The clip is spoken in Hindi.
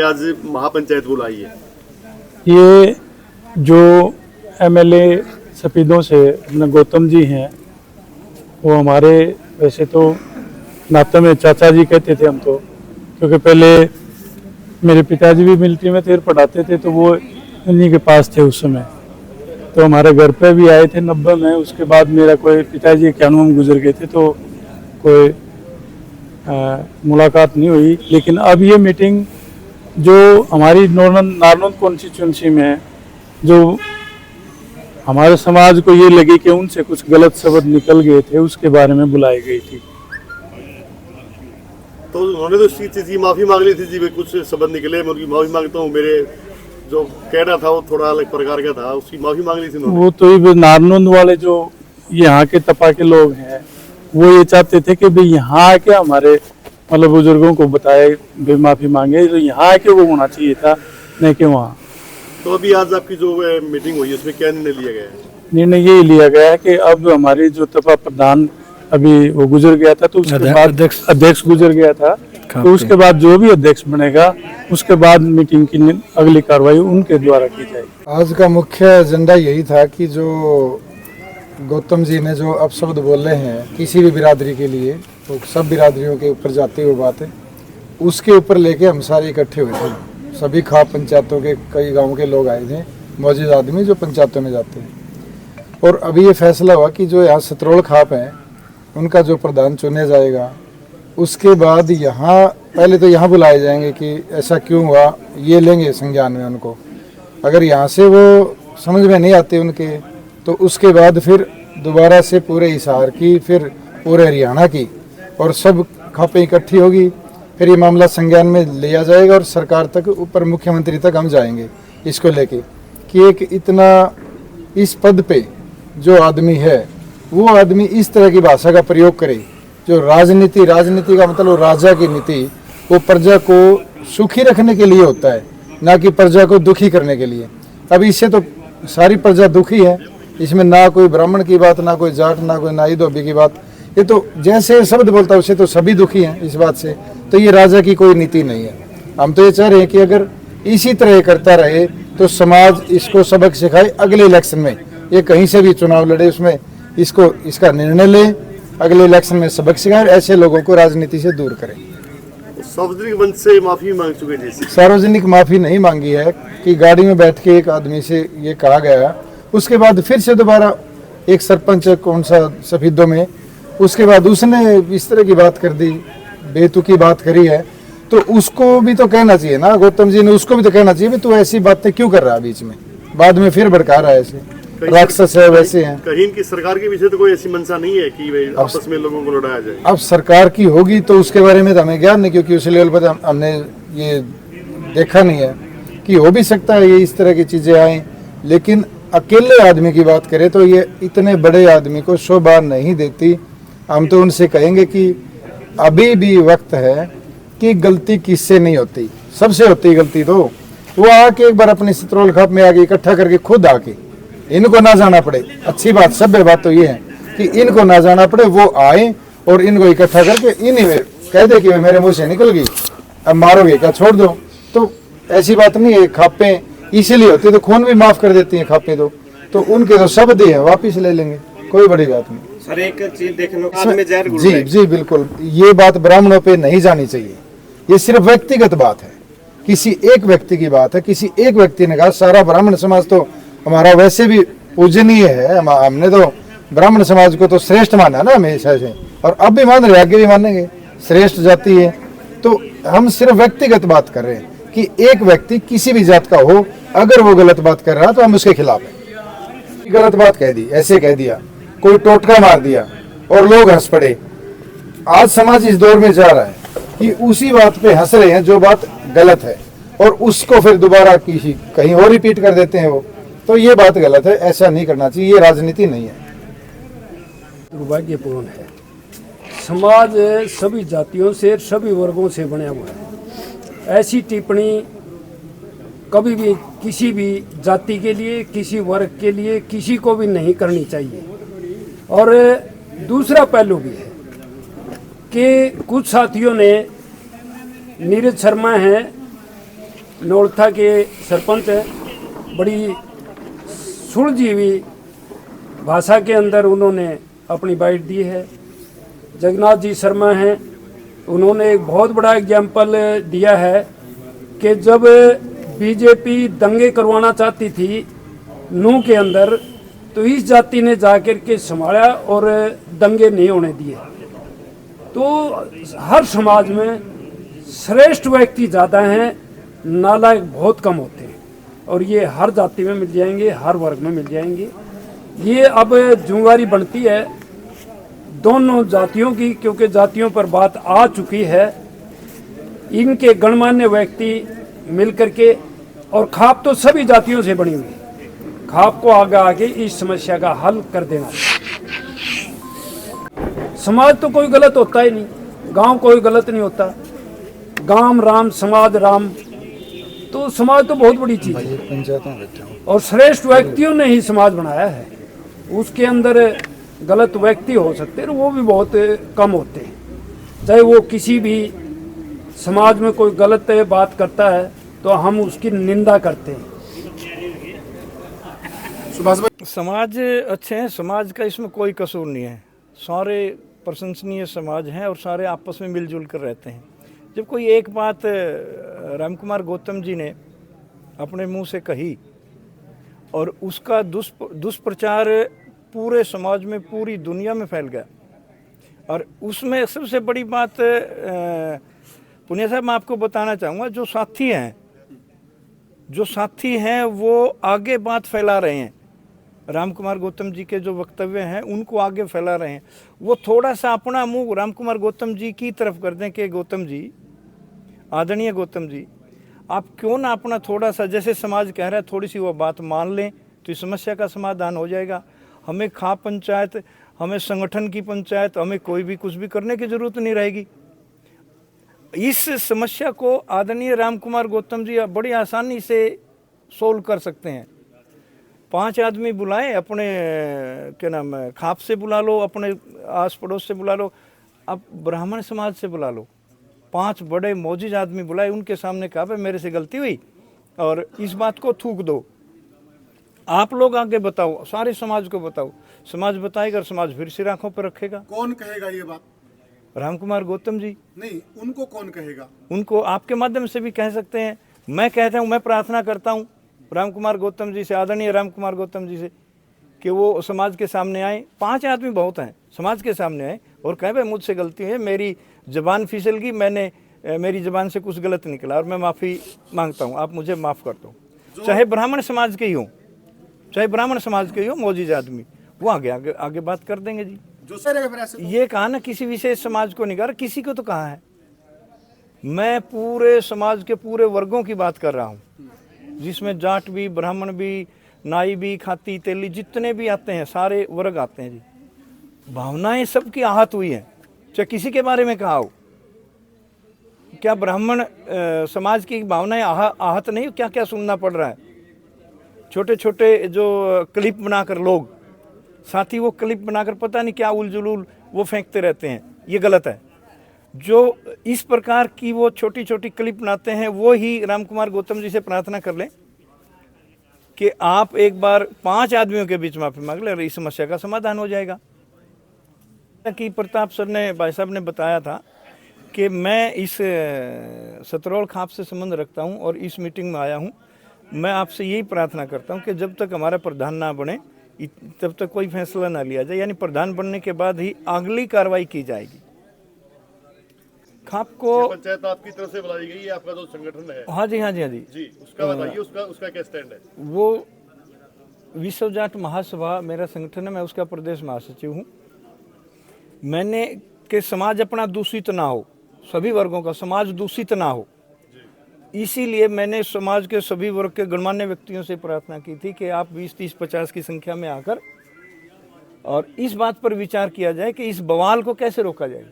आज महापंचायत बुलाई है। ये जो एमएलए सफीदों से अपने गौतम जी हैं, वो हमारे वैसे तो नाते में चाचा जी कहते थे हम तो, क्योंकि पहले मेरे पिताजी भी मिलिट्री में थे, पढ़ाते थे, तो वो उन्हीं के पास थे उस समय। तो हमारे घर पे भी आए थे 90 में। उसके बाद मेरा कोई पिताजी 91 में गुजर गए थे, तो कोई मुलाकात नहीं हुई। लेकिन अब ये मीटिंग जो हमारी नारनौंद कॉन्स्टिट्यूंसी में है, जो हमारे समाज को ये लगे कि उनसे कुछ गलत शब्द निकल गए थे, उसके बारे में बुलाई गई थी। तो उन्होंने तो इस चीज की माफी मांग ली थी जी, भाई कुछ शब्द निकले, मैं उनकी माफी मांगता हूँ, मेरे जो कहना था वो थोड़ा अलग प्रकार का था, उसकी माफी मांग ली थी उन्होंने। वो तो ये नारनौंद वाले जो यहाँ के तपा के लोग हैं, वो ये चाहते थे कि भाई यहाँ आके हमारे मतलब बुजुर्गों को बताए, भाई माफी मांगे, तो यहाँ आके वो होना चाहिए था, नहीं कि वहाँ। तो अभी आज आपकी जो मीटिंग हुई है उसमें क्या निर्णय लिया गया है? निर्णय ये लिया गया है कि अब हमारे जो तपा प्रधान अभी वो गुजर गया था, तो उसके बाद अध्यक्ष गुजर गया था, तो उसके बाद जो भी अध्यक्ष बनेगा उसके बाद मीटिंग की अगली कार्रवाई उनके द्वारा की जाएगी। आज का मुख्य एजेंडा यही था कि जो गौतम जी ने जो अपशब्द बोले हैं किसी भी बिरादरी के लिए, तो सब बिरादरियों के ऊपर जाती हुई बात है, उसके ऊपर लेके हम सारे इकट्ठे हुए थे। सभी खाप पंचायतों के कई गांव के लोग आए थे, मौजूद आदमी जो पंचायतों में जाते हैं। और अभी ये फैसला हुआ कि जो यहाँ सतरोल खाप हैं उनका जो प्रधान चुने जाएगा, उसके बाद यहाँ पहले तो यहाँ बुलाए जाएंगे कि ऐसा क्यों हुआ, ये लेंगे संज्ञान में उनको। अगर यहाँ से वो समझ में नहीं आते उनके, तो उसके बाद फिर दोबारा से पूरे हिसार की, फिर पूरे हरियाणा की, और सब खापें इकट्ठी होगी, फिर ये मामला संज्ञान में लिया जाएगा और सरकार तक, ऊपर मुख्यमंत्री तक हम जाएंगे इसको लेके कि एक इतना इस पद पे जो आदमी है, वो आदमी इस तरह की भाषा का प्रयोग करे जो राजनीति का मतलब राजा की नीति, वो प्रजा को सुखी रखने के लिए होता है, ना कि प्रजा को दुखी करने के लिए। अब इससे तो सारी प्रजा दुखी है, इसमें ना कोई ब्राह्मण की बात, ना कोई जाट, ना कोई नाई धोबी की बात। ये तो जैसे शब्द बोलता है उससे तो सभी दुखी हैं इस बात से। तो ये राजा की कोई नीति नहीं है। हम तो ये चाह रहे हैं कि अगर इसी तरह करता रहे तो समाज इसको सबक सिखाए, अगले इलेक्शन में ये कहीं से भी चुनाव लड़े उसमें इसका निर्णय ले, अगले इलेक्शन में सबक सिखाए, ऐसे लोगों को राजनीति से दूर करें। सार्वजनिक मंच से माफी मांग चुके थे। सार्वजनिक माफी नहीं मांगी है कि गाड़ी में बैठ के एक आदमी से ये कहा गया, उसके बाद फिर से दोबारा एक सरपंच कौन सा सफीदों में, उसके बाद उसने इस तरह की बात कर दी, बेतुकी बात करी है, तो उसको भी तो कहना चाहिए ना, गौतम जी ने उसको भी तो कहना चाहिए तू ऐसी बातें क्यों कर रहा है बीच में, बाद में फिर भड़का रहा है, ऐसे राक्षस है वैसे हैं। कहीं की सरकार के पीछे तो कोई ऐसी मंशा नहीं है कि आपस में लोगों को लड़ाया जाए। अब सरकार की होगी तो उसके बारे में तो हमें ज्ञान नहीं, क्योंकि उस लेवल पर हमने ये देखा नहीं है कि हो भी सकता है ये इस तरह की चीजें आए। लेकिन अकेले आदमी की बात करें तो ये इतने बड़े आदमी को शोभा नहीं देती। हम तो उनसे कहेंगे कि अभी भी वक्त है कि गलती किससे नहीं होती, सबसे होती गलती। तो वो आके एक बार अपनी सतरोल खाप में आके इकट्ठा करके खुद आके, इनको ना जाना पड़े, अच्छी बात सभ्य बात तो ये है कि इनको ना जाना पड़े, वो आए और इनको इकट्ठा करके इन्हीं में कह दे कि मेरे मुंह से निकल गई, अब मारोगे क्या, छोड़ दो। तो ऐसी बात नहीं है, खापें इसीलिए होती तो खून भी माफ कर देती हैं खापें, तो उनके तो शब्द ही है, वापिस ले लेंगे, कोई बड़ी बात नहीं। सर एक चीज देखने जी जी बिल्कुल, ये बात ब्राह्मणों पे नहीं जानी चाहिए, ये सिर्फ व्यक्तिगत बात है, किसी एक व्यक्ति की बात है। किसी एक व्यक्ति ने कहा, सारा ब्राह्मण समाज तो हमारा वैसे भी पूजनीय है, हमने तो ब्राह्मण समाज को तो श्रेष्ठ माना ना हमेशा से, और अब भी मान रहे, आगे भी मानेंगे, श्रेष्ठ जाति है। तो हम सिर्फ व्यक्तिगत बात कर रहे हैं कि एक व्यक्ति किसी भी जात का हो, अगर वो गलत बात कर रहा तो हम उसके खिलाफ हैं। गलत बात कह दी, ऐसे कह दिया, कोई टोटका मार दिया और लोग हंस पड़े। आज समाज इस दौर में जा रहा है कि उसी बात पे हंस रहे हैं जो बात गलत है, और उसको फिर दोबारा किसी कहीं और रिपीट कर देते हैं वो, तो ये बात गलत है, ऐसा नहीं करना चाहिए, ये राजनीति नहीं है। दुर्भाग्यपूर्ण है, समाज सभी जातियों से, सभी वर्गों से बना हुआ है। ऐसी टिप्पणी कभी भी किसी भी जाति के लिए, किसी वर्ग के लिए, किसी को भी नहीं करनी चाहिए। और दूसरा पहलू भी है कि कुछ साथियों ने, नीरज शर्मा हैं, नौलथा के सरपंच हैं, बड़ी सुलझी हुई भाषा के अंदर उन्होंने अपनी बाइट दी है। जगन्नाथ जी शर्मा हैं, उन्होंने एक बहुत बड़ा एग्जाम्पल दिया है कि जब बीजेपी दंगे करवाना चाहती थी नूह के अंदर, तो इस जाति ने जाकर के संभाला और दंगे नहीं होने दिए। तो हर समाज में श्रेष्ठ व्यक्ति ज़्यादा हैं, नालायक बहुत कम होते हैं, और ये हर जाति में मिल जाएंगे, हर वर्ग में मिल जाएंगे। ये अब जिम्मेदारी बनती है दोनों जातियों की, क्योंकि जातियों पर बात आ चुकी है। इनके गणमान्य व्यक्ति मिलकर के, और खाप तो सभी जातियों से बनी हुई है, खाप को आगे इस समस्या का हल कर देना। समाज तो कोई गलत होता ही नहीं, गांव कोई गलत नहीं होता। गांव राम, समाज राम, तो समाज तो बहुत बड़ी चीज है, पंचायतों में और श्रेष्ठ व्यक्तियों ने ही समाज बनाया है। उसके अंदर गलत व्यक्ति हो सकते हैं, वो भी बहुत कम होते हैं। चाहे वो किसी भी समाज में कोई गलत बात करता है तो हम उसकी निंदा करते हैं। समाज अच्छे हैं, समाज का इसमें कोई कसूर नहीं है, सारे प्रशंसनीय समाज हैं और सारे आपस में मिलजुल कर रहते हैं। जब कोई एक बात रामकुमार गौतम जी ने अपने मुंह से कही और उसका दुष्प्रचार पूरे समाज में, पूरी दुनिया में फैल गया, और उसमें सबसे बड़ी बात पुनिया साहब मैं आपको बताना चाहूँगा, जो साथी हैं वो आगे बात फैला रहे हैं। रामकुमार गौतम जी के जो वक्तव्य हैं उनको आगे फैला रहे हैं। वो थोड़ा सा अपना मुंह रामकुमार गौतम जी की तरफ कर दें कि गौतम जी, आदरणीय गौतम जी, आप क्यों ना अपना थोड़ा सा, जैसे समाज कह रहा है, थोड़ी सी वो बात मान लें तो इस समस्या का समाधान हो जाएगा। हमें खाप पंचायत, हमें संगठन की पंचायत, हमें कोई भी कुछ भी करने की जरूरत नहीं रहेगी। इस समस्या को आदरणीय रामकुमार गौतम जी बड़ी आसानी से सोल्व कर सकते हैं। 5 आदमी बुलाएं, अपने क्या नाम है, खाप से बुला लो, अपने आस पड़ोस से बुला लो, अब ब्राह्मण समाज से बुला लो, 5 बड़े मौजूद आदमी बुलाए, उनके सामने कहा भाई मेरे से गलती हुई और इस बात को थूक दो, आप लोग आगे बताओ, सारे समाज को बताओ। समाज बताएगा और समाज फिर सिर आंखों पर रखेगा। कौन कहेगा ये बात? रामकुमार गौतम जी। नहीं, उनको कौन कहेगा? उनको आपके माध्यम से भी कह सकते हैं। मैं कहता हूँ, मैं प्रार्थना करता हूँ रामकुमार गौतम जी से, आदरणीय रामकुमार गौतम जी से, कि वो समाज के सामने आए। 5 आदमी बहुत हैं, समाज के सामने आए और कहे भाई मुझसे गलती है, मेरी जबान फिसल गई, मेरी जबान से कुछ गलत निकला और मैं माफ़ी मांगता हूँ, आप मुझे माफ़ कर दो। चाहे ब्राह्मण समाज के ही हो, मौजूद आदमी, वो आगे बात कर देंगे जी। जो सर ये कहा ना, किसी विशेष समाज को नहीं कहा, किसी को तो कहा है। मैं पूरे समाज के पूरे वर्गों की बात कर रहा हूँ, जिसमें जाट भी, ब्राह्मण भी, नाई भी, खाती तेली, जितने भी आते हैं, सारे वर्ग आते हैं जी। भावनाएं सबकी आहत हुई हैं, चाहे किसी के बारे में कहा हो। क्या ब्राह्मण समाज की भावनाएं आहत नहीं? क्या क्या सुनना पड़ रहा है? छोटे छोटे जो क्लिप बनाकर लोग, साथी वो क्लिप बनाकर पता नहीं क्या उलझुल वो फेंकते रहते हैं, ये गलत है। जो इस प्रकार की वो छोटी छोटी क्लिप बनाते हैं, वो ही रामकुमार गौतम जी से प्रार्थना कर लें कि आप एक बार 5 आदमियों के बीच माफी मांग लें और इस समस्या का समाधान हो जाएगा। कि प्रताप सर ने, भाई साहब ने बताया था कि मैं इस सतरौल खाप से संबंध रखता हूं और इस मीटिंग में आया हूं। मैं आपसे यही प्रार्थना करता हूं कि जब तक हमारा प्रधान ना बने तब तक कोई फैसला ना लिया जाए, यानी प्रधान बनने के बाद ही अगली कार्रवाई की जाएगी। खाप को पंचायत आपकी तरफ से बुलाई गई है, आपका जो संगठन है। हाँ जी, जी, उसका बताइए, उसका क्या स्टैंड है? वो विश्व जाट महासभा मेरा संगठन है, मैं उसका प्रदेश महासचिव हूँ। मैंने कि समाज अपना दूषित ना हो, सभी वर्गों का समाज दूषित ना हो, इसीलिए मैंने समाज के सभी वर्ग के गणमान्य व्यक्तियों से प्रार्थना की थी कि आप 20, 30, 50 की संख्या में आकर और इस बात पर विचार किया जाए कि इस बवाल को कैसे रोका जाए।